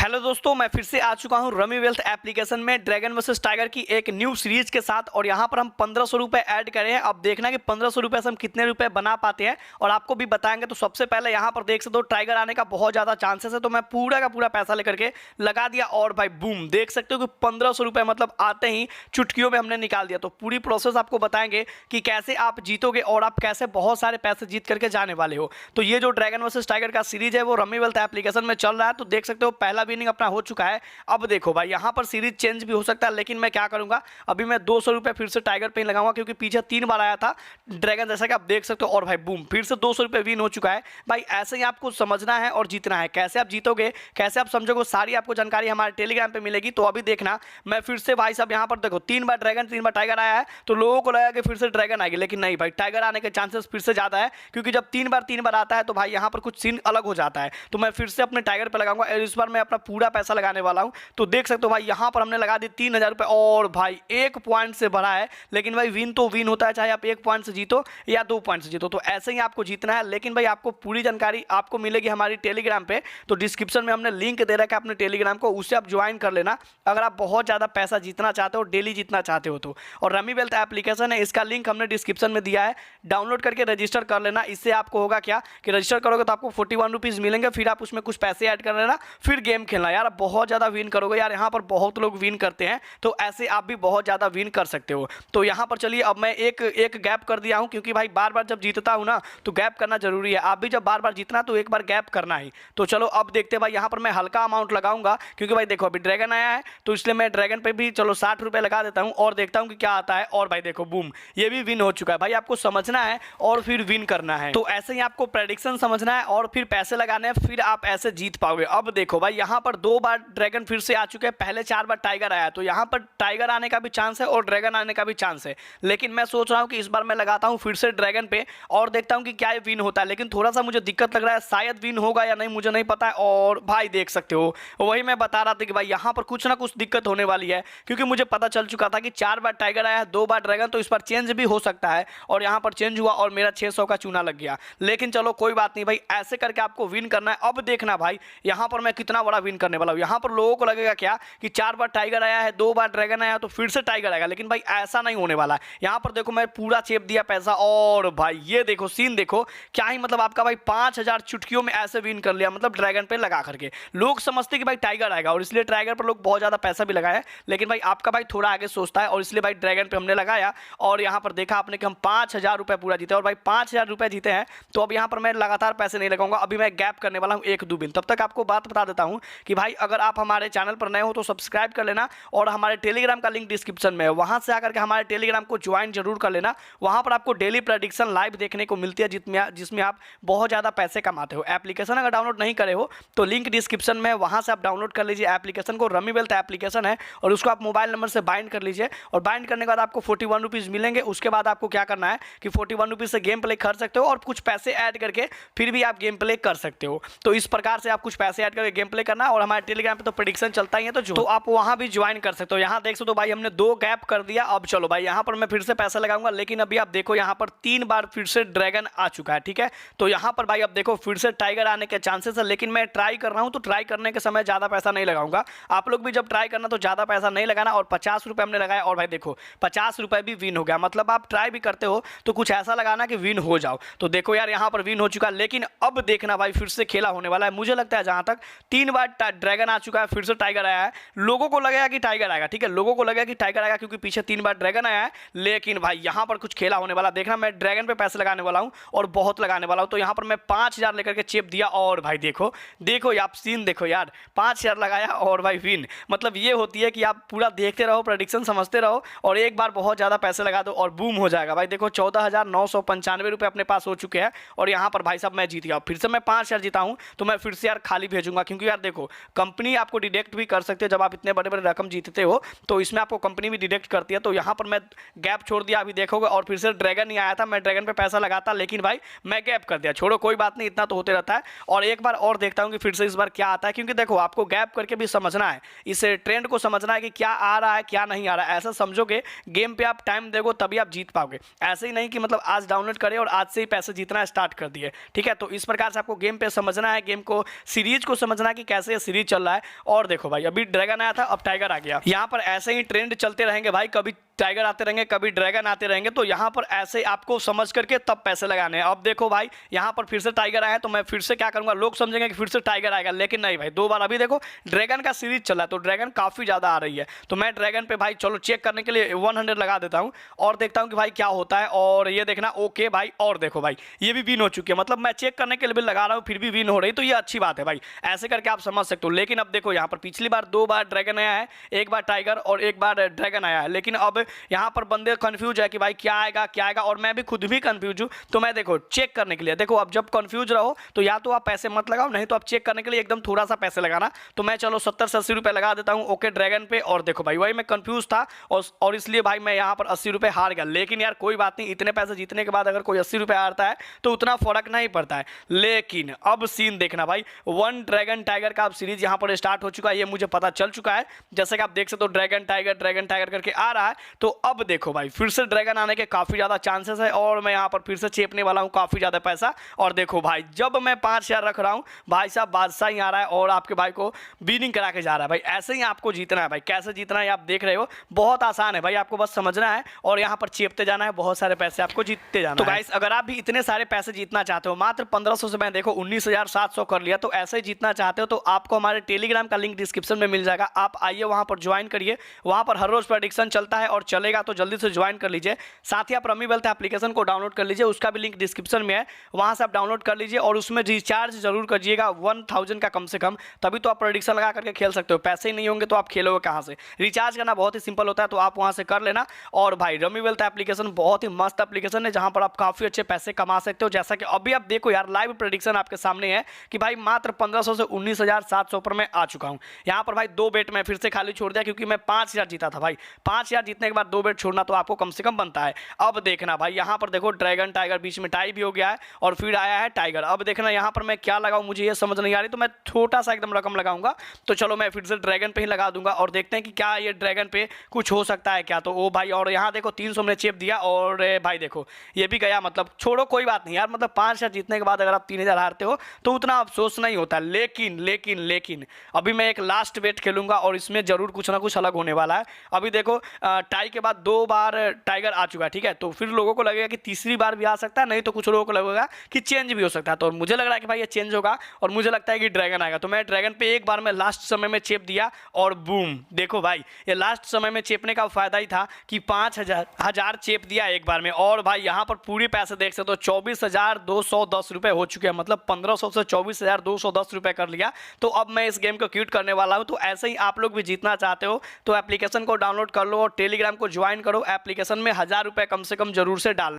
Hello दोस्तों, मैं फिर से आ चुका हूं रमी वेल्थ एप्लीकेशन में ड्रैगन वर्सेस टाइगर की एक न्यू सीरीज के साथ। और यहां पर हम 1500 रुपए ऐड करे हैं। अब देखना कि 1500 रुपए से हम कितने रुपए बना पाते हैं और आपको भी बताएंगे। तो सबसे पहले यहां पर देख सकते हो टाइगर आने का बहुत ज्यादा चांसेस है, तो मैं पूरा का पूरा पैसा लेकर के लगा दिया और भाई बूम, देख सकते हो कि 1500 रुपए मतलब आते ही चुटकियों में हमने निकाल दिया। तो पूरी प्रोसेस आपको बताएंगे कि कैसे आप जीतोगे और आप कैसे बहुत सारे पैसे जीत करके जाने वाले हो। तो ये जो ड्रैगन वर्सेस टाइगर का सीरीज है वो रमी वेल्थ एप्लीकेशन में चल रहा है। तो देख सकते हो पहला विनिंग अपना हो चुका है। अब देखो भाई यहाँ पर सीरीज चेंज भी हो सकता है, लेकिन मैं क्या करूंगा, अभी मैं 200 रुपए फिर से टाइगर पे ही लगाऊंगा, क्योंकि पीछे 3 बार आया था ड्रैगन, जैसा कि आप देख सकते हो। और भाई बूम, फिर से 200 रुपए विन हो चुका है। भाई ऐसे ही आपको समझना है और जीतना है। कैसे आप जीतोगे, कैसे आप समझोगे, सारी आपको जानकारी हमारे टेलीग्राम पे मिलेगी। तो अभी देखना, मैं फिर से भाई साहब यहाँ पर देखो 3 बार ड्रैगन 3 बार टाइगर आया है, तो लोगों को लगा कि फिर से ड्रैगन आएगी, लेकिन नहीं भाई, टाइगर आने के चांसेस फिर से ज्यादा है, क्योंकि जब 3 बार आता है तो भाई यहाँ पर कुछ सीन अलग हो जाता है। तो मैं फिर से अपने टाइगर पे लगाऊंगा और इस बार मैं अपना पूरा पैसा लगाने वाला हूं। तो देख सकते हो भाई यहाँ पर हमने लगा दी 3000 रुपए और भाई 1 पॉइंट से बढ़ा है। लेकिन भाई विन तो विन होता है, चाहे आप 1 पॉइंट से जीतो या 2 पॉइंट से जीतो। तो ऐसे ही आपको जीतना है। लेकिन भाई आपको पूरी जानकारी आपको मिलेगी हमारी टेलीग्राम पे। तो डिस्क्रिप्शन में हमने लिंक दे रखा है अपने टेलीग्राम को, उससे आप ज्वाइन कर लेना अगर आप बहुत ज़्यादा पैसा जीतना चाहते हो, डेली जीतना चाहते हो तो। और रमी वेल्थ एप्लीकेशन है, इसका लिंक हमने डिस्क्रिप्शन में दिया है, डाउनलोड करके रजिस्टर कर लेना। इससे आपको होगा क्या कि रजिस्टर करोगे तो आपको 41 रुपीज़ मिलेंगे, फिर आप उसमें कुछ पैसे ऐड कर लेना, फिर गेम खेलना। यार बहुत ज़्यादा विन करोगे यार, यहाँ पर बहुत लोग विन करते हैं, तो ऐसे आप भी बहुत ज़्यादा विन कर सकते हो। तो यहाँ पर चलिए, अब मैं एक गैप कर दिया हूँ, क्योंकि भाई बार बार जब जीतता हूँ ना तो गैप करना जरूरी है। आप भी जब बार बार जीतना तो एक बार गैप करना ही। तो चलो अब देखते हैं भाई, यहाँ पर मैं हल्का अमाउंट लगाऊंगा, क्योंकि भाई देखो अभी ड्रैगन आया है, तो इसलिए मैं ड्रैगन पे भी चलो 60 रुपए लगा देता हूँ और देखता हूँ कि क्या आता है। और भाई देखो बूम, ये भी विन हो चुका है। भाई आपको समझना है और फिर विन करना है। तो ऐसे ही आपको प्रेडिक्शन समझना है और फिर पैसे लगाने हैं, फिर आप ऐसे जीत पाओगे। अब देखो भाई यहाँ पर 2 बार ड्रैगन फिर से आ चुके हैं, पहले 4 बार टाइगर आया, तो यहाँ पर टाइगर आने का भी चांस है और ड्रैगन आने का भी चांस है। लेकिन मैं सोच रहा हूँ कि इस बार मैं लगाता हूँ फिर से ड्रैगन पे और देखता हूँ कि क्या ये विन होता है। लेकिन थोड़ा सा मुझे दिक्कत लग रहा है, शायद विन होगा या नहीं मुझे नहीं पता है। और भाई देख सकते हो, वही मैं बता रहा था कि भाई यहाँ पर कुछ ना कुछ दिक्कत होने वाली है, क्योंकि मुझे पता चल चुका था कि 4 बार टाइगर आया है, 2 बार ड्रैगन, तो इस बार चेंज भी हो सकता है। और यहाँ पर चेंज हुआ और मेरा 600 का चूना लग गया। लेकिन चलो कोई बात नहीं भाई, ऐसे करके आपको विन करना है। अब देखना भाई यहाँ पर मैं कितना बड़ा विन करने वाला हूँ। यहाँ पर लोगों को लगेगा क्या कि 4 बार टाइगर आया है, 2 बार ड्रैगन आया तो फिर से टाइगर आएगा, लेकिन भाई ऐसा नहीं होने वाला है। यहाँ पर देखो मैं पूरा चेप दिया पैसा और भाई ये देखो सीन देखो, क्या ही मतलब आपका भाई 5000 चुटकियों में ऐसे विन कर लिया, मतलब ड्रैगन पे लगा करके। लोग समझते कि भाई टाइगर आएगा और इसलिए टाइगर पर लोग बहुत ज्यादा पैसा भी लगाया, लेकिन भाई आपका भाई थोड़ा आगे सोचता है और इसलिए भाई ड्रैगन पे हमने लगाया। और यहाँ पर देखा आपने कि हम 5000 रुपए पूरा जीते और भाई 5000 रुपए जीते हैं। तो अब यहाँ पर मैं लगातार पैसे नहीं लगाऊंगा, अभी मैं गैप करने वाला हूँ 1-2 दिन। तब तक आपको बात बता देता हूँ कि भाई अगर आप हमारे चैनल पर नए हो तो सब्सक्राइब कर लेना और हमारे टेलीग्राम का लिंक डिस्क्रिप्शन में है, वहां से आकर के हमारे टेलीग्राम को ज्वाइन जरूर कर लेना। वहां पर आपको डेली प्रेडिक्शन लाइव देखने को मिलती है, जिसमें आप बहुत ज़्यादा पैसे कमाते हो। एप्लीकेशन अगर डाउनलोड नहीं करे हो तो लिंक डिस्क्रिप्शन में, वहां से आप डाउनलोड कर लीजिए एप्लीकेशन को। रमी वेल्थ एप्लीकेशन है और उसको आप मोबाइल नंबर से बाइंड कर लीजिए और बाइंड करने के बाद आपको 41 रुपीज़ मिलेंगे। उसके बाद आपको क्या करना है कि 41 रुपीज़ से गेम प्ले कर सकते हो और कुछ पैसे ऐड करके फिर भी आप गेम प्ले कर सकते हो। तो इस प्रकार से आप कुछ पैसे ऐड करके गेम प्ले करना। और हमारे टेलीग्राम पे तो प्रेडिक्शन चलता ही है, तो आप वहां भी ज्वाइन कर सकते हो। यहाँ देख सकते हो भाई हमने 2 गैप कर दिया। अब चलो भाई यहाँ पर मैं फिर से पैसा लगाऊंगा, लेकिन अभी आप देखो यहाँ पर 3 बार फिर से ड्रैगन आ चुका है, ठीक है। तो यहाँ पर भाई अब देखो फिर से टाइगर आने के चांसेस है, लेकिन मैं ट्राई कर रहा हूँ, तो ट्राई करने के समय ज़्यादा पैसा नहीं लगाऊंगा। आप लोग भी जब ट्राई करना तो ज़्यादा पैसा नहीं लगाना। और 50 रुपये हमने लगाया और भाई देखो 50 रुपये भी विन हो गया। मतलब आप ट्राई भी करते हो तो कुछ ऐसा लगाना कि विन हो जाओ। तो देखो यार यहाँ पर विन हो चुका, लेकिन अब देखना भाई फिर से खेला होने वाला है। मुझे लगता है जहाँ तक 3 बार ड्रैगन आ चुका है, फिर से टाइगर आया है। लोगों को लगेगा कि टाइगर आएगा, ठीक है, लोगों को लगेगा कि टाइगर आएगा क्योंकि पीछे 3 बार ड्रैगन आया है। लेकिन भाई यहाँ पर कुछ खेला होने वाला। देखना मैं ड्रैगन पे पैसे लगाने वाला हूँ और बहुत लगाने वाला हूँ। तो यहाँ पर मैं 5000 लेकर के चेप दिया और भाई देखो देखो आप सीन देखो यार, 5000 लगाया और भाई विन। मतलब ये होती है कि आप पूरा देखते रहो, प्रेडिक्शन समझते रहो और एक बार बहुत ज़्यादा पैसे लगा दो और बूम हो जाएगा। भाई देखो 14,995 रुपये अपने पास हो चुके हैं और यहाँ पर भाई साहब मैं जीत गया। फिर से मैं 5000 जीता हूँ तो मैं फिर से यार खाली भेजूंगा, क्योंकि यार देखो कंपनी आपको डिडक्ट भी कर सकते हैं जब आप इतने बड़े बड़े रकम जीतते हो, तो इसमें आपको कंपनी भी डिडक्ट करती है। तो यहाँ पर मैं गैप छोड़ दिया, अभी देखोगे। और फिर से ड्रैगन नहीं आया था, मैं ड्रैगन पे पैसा लगाता, लेकिन भाई मैं गैप कर दिया। छोड़ो कोई बात नहीं, इतना तो होते रहता है। और एक बार और देखता हूँ कि फिर से इस बार क्या आता है, क्योंकि देखो आपको गैप करके भी समझना है, इस ट्रेंड को समझना है कि क्या आ रहा है क्या नहीं आ रहा है। ऐसा समझोगे गेम पे आप टाइम देखो तभी आप जीत पाओगे। ऐसे ही नहीं कि मतलब आज डाउनलोड करे और आज से ही पैसे जीतना स्टार्ट कर दिए, ठीक है। तो इस प्रकार से आपको गेम पे समझना है, गेम को सीरीज को समझना है कि कैसे करके सीरीज चल रहा है। और देखो भाई अभी ड्रैगन आया था, अब टाइगर आ गया। यहाँ पर ऐसे ही ट्रेंड चलते रहेंगे भाई, कभी टाइगर आते रहेंगे, कभी ड्रैगन आते रहेंगे। तो यहाँ पर ऐसे आपको समझ करके तब पैसे लगाने हैं। अब देखो भाई यहाँ पर फिर से टाइगर आया है, तो मैं फिर से क्या करूँगा, लोग समझेंगे कि फिर से टाइगर आएगा, लेकिन नहीं भाई, 2 बार अभी देखो ड्रैगन का सीरीज चला है, तो ड्रैगन काफ़ी ज़्यादा आ रही है। तो मैं ड्रैगन पे भाई चलो चेक करने के लिए 100 लगा देता हूँ और देखता हूँ कि भाई क्या होता है। और ये देखना ओके भाई, और देखो भाई ये भी विन हो चुकी है, मतलब मैं चेक करने के लिए भी लगा रहा हूँ फिर भी विन हो रही, तो ये अच्छी बात है भाई। ऐसे करके आप समझ सकते हो। लेकिन अब देखो यहाँ पर पिछली बार 2 बार ड्रैगन आया है, 1 बार टाइगर और 1 बार ड्रैगन आया है, लेकिन अब यहाँ पर बंदे कंफ्यूज है कि भाई क्या आएगा क्या आएगा, और मैं भी खुद भी कंफ्यूज हूँ। तो मैं देखो चेक करने के लिए, देखो अब जब कंफ्यूज रहो तो या तो आप पैसे मत लगाओ, नहीं तो आप चेक करने के लिए एकदम थोड़ा सा पैसे लगाना। तो मैं चलो 70 से 80 रुपये लगा देता हूँ ओके ड्रैगन पे। और देखो भाई वही मैं कंफ्यूज था और इसलिए भाई मैं यहाँ पर 80 रुपये हार गया। लेकिन यार कोई बात नहीं, इतने पैसे जीतने के बाद अगर कोई 80 रुपये हारता है तो उतना फर्क नहीं पड़ता है। लेकिन अब सीन देखना भाई, 1 ड्रैगन टाइगर का अब सीरीज यहाँ पर स्टार्ट हो चुका है, ये मुझे पता चल चुका है। जैसे कि आप देख सकते हो ड्रैगन टाइगर करके आ रहा है। तो अब देखो भाई फिर से ड्रैगन आने के काफ़ी ज़्यादा चांसेस है, और मैं यहाँ पर फिर से चेपने वाला हूँ काफ़ी ज़्यादा पैसा। और देखो भाई जब मैं 5000 रख रहा हूँ, भाई साहब बादशाह ही आ रहा है और आपके भाई को विनिंग करा के जा रहा है। भाई ऐसे ही आपको जीतना है भाई, कैसे जीतना है आप देख रहे हो, बहुत आसान है भाई, आपको बस समझना है और यहाँ पर चेपते जाना है, बहुत सारे पैसे आपको जीतते जाना है। तो गाइस अगर आप भी इतने सारे पैसे जीतना चाहते हो, मात्र 1500 से मैं देखो 19700 कर लिया, तो ऐसे ही जीतना चाहते हो तो आपको हमारे टेलीग्राम का लिंक डिस्क्रिप्शन में मिल जाएगा, आप आइए वहाँ पर ज्वाइन करिए। वहाँ पर हर रोज प्रेडिक्शन चलता है और चलेगा, तो जल्दी से ज्वाइन कर लीजिए। साथ ही आप रमी वेल्थ एप्लीकेशन को डाउनलोड कर लीजिए, उसका भी लिंक डिस्क्रिप्शन में है, वहाँ से आप डाउनलोड कर लीजिए और उसमें रिचार्ज जरूर करिएगा 1000 का कम से कम, तभी तो आप प्रेडिक्शन लगा करके खेल सकते हो। पैसे ही नहीं होंगे तो आप खेलोगे कहाँ से। रिचार्ज करना बहुत ही सिंपल होता है, तो आप वहाँ से कर लेना। और भाई रमी वेल्थ एप्लीकेशन बहुत ही मस्त एप्लीकेशन है, जहाँ पर आप काफ़ी अच्छे पैसे कमा सकते हो। जैसा कि अभी आप देखो यार लाइव प्रेडिक्शन आपके सामने है कि भाई मात्र 1500 से 19700 पर मैं आ चुका हूँ। यहाँ पर भाई 2 बेट मैं फिर से खाली छोड़ दिया, क्योंकि मैं 5000 जीता था भाई। 5000 जीतने के बाद 2 बेट छोड़ना तो आपको कम से कम बनता है। अब देखना भाई यहाँ पर देखो ड्रैगन टाइगर बीच में टाई भी हो गया है और फिर आया है टाइगर। अब देखना यहाँ पर मैं क्या लगाऊं, मुझे ये समझ नहीं आ रही, तो मैं छोटा सा एकदम रकम लगाऊंगा। तो चलो मैं फिर से ड्रैगन पे ही लगा दूंगा और देखते हैं कि क्या ये ड्रैगन पे कुछ हो सकता है क्या। तो ओ भाई, और यहाँ देखो 300 मैंने चेप दिया और भाई देखो ये भी गया। मतलब छोड़ो कोई बात नहीं यार, मतलब 5000 जीतने के बाद अगर आप 3000 हारते हो तो उतना अफसोस नहीं होता। लेकिन अभी मैं एक लास्ट बेट खेलूंगा और इसमें जरूर कुछ ना कुछ अलग होने वाला है। अभी देखो टाई के बाद 2 बार टाइगर आ चुका है, ठीक है, तो फिर लोगों को लगेगा कि तीसरी बार भी आ सकता है, नहीं तो कुछ लोगों को लगेगा कि चेंज भी हो सकता है। तो मुझे लग रहा है कि भाई ये चेंज होगा और मुझे लगता है कि ड्रैगन आएगा। तो मैं ड्रैगन पे एक बार में लास्ट समय में चेप दिया और बूम, देखो भाई ये लास्ट समय में चेपने का फायदा ही था कि 5000 चेप दिया एक बार में। और भाई यहाँ पर पूरी पैसे देख सकते हो 24210 रुपये हो चुके हैं, मतलब 1500 से 24210 रुपये कर लिया। तो अब मैं इस गेम को क्विट करने वाला हूँ। तो ऐसे ही आप लोग भी जीतना चाहते हो तो एप्लीकेशन को डाउनलोड कर लो और टेलीग्राम को ज्वाइन करो। एप्लीकेशन में 1000 रुपये कम से कम जरूर से डाल